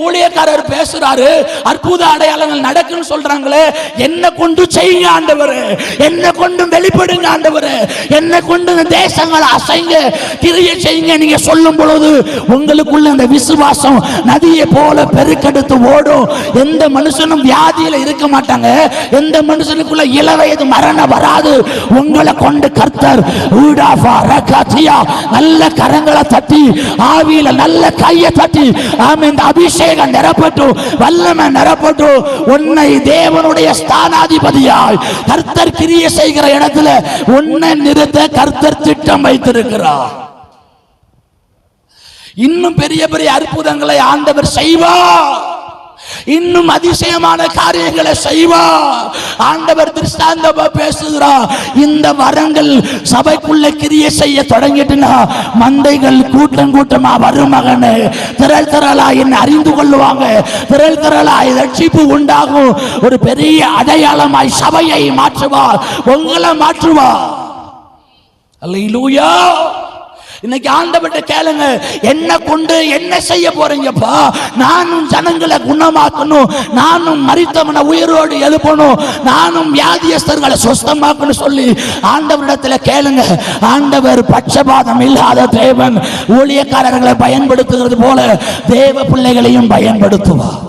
ஊழியக்காரர் பேசுறாரு, அற்புத அடையாளங்கள் நடக்குன்னு சொல்றாங்களே, என்ன கொண்டு செய்யுங்க ஆண்டவரே, என்ன கொண்டு வெளிப்படுங்க ஆண்டவரே, என்ன கொண்டு தேசங்களை அசைங்க, கிரியை செய்யுங்க. நீங்க சொல்லும் பொழுது உங்களுக்குள்ள அந்த விசுவாசம் நதியை போல பெருக்கெடுத்து ஓடும். எந்த மனுஷனும் வியாதியில இருக்க மாட்டாங்க, எந்த மனுஷனுக்குள்ள இளவயது மரணம் வராது. உங்களை கொண்டு கர்த்தர் நல்ல கரங்களை தட்டி, ஆவியில நல்ல கையை தட்டி, ஆமென், அபிஷேகம் நிரப்பட்டும், வல்லமை நிரப்பட்டும். உன்னை தேவனுடைய ஸ்தானாதிபதியாய் கர்த்தர் கிரியை செய்கிற இடத்துல உன்னை நிறுத்த கர்த்தர் திட்டம் வைத்திருக்கிறார். இன்னும் பெரிய பெரிய அற்புதங்களை ஆண்டவர் செய்வார், இன்னும் அதிசயமான காரியங்களை செய்வார். ஆண்டவர் திருஷ்டாந்தமா பேசுகிறார். இந்த வரங்கள் சபைக்குள்ள கிரியை செய்ய தொடங்கிட்டுனா மந்தைகள் கூட்டம் கூட்டமா வரும் மகனே, திரள் திரளா என்ன அறிந்து கொள்ளுவாங்க, திரள் திரளாய் ரட்சிப்பு உண்டாகும். ஒரு பெரிய அடையாளமாய் சபையை மாற்றுவார், உங்களை மாற்றுவார். அல்லேலூயா. இன்னைக்கு ஆண்டவர்கிட்ட கேளுங்க, என்ன கொண்டு என்ன செய்ய போறீங்கப்பா? நானும் ஜனங்களை குணமாக்கணும், நானும் மரித்தவனை உயிரோடு எழுப்பணும், நானும் வியாதியஸ்தர்களை சுஸ்தமாக்கணும் சொல்லி ஆண்டவரிடத்துல கேளுங்க. ஆண்டவர் பட்சபாதம் இல்லாத தேவன். ஊழியக்காரர்களை பயன்படுத்துகிறது போல தேவ பிள்ளைகளையும் பயன்படுத்துவார்.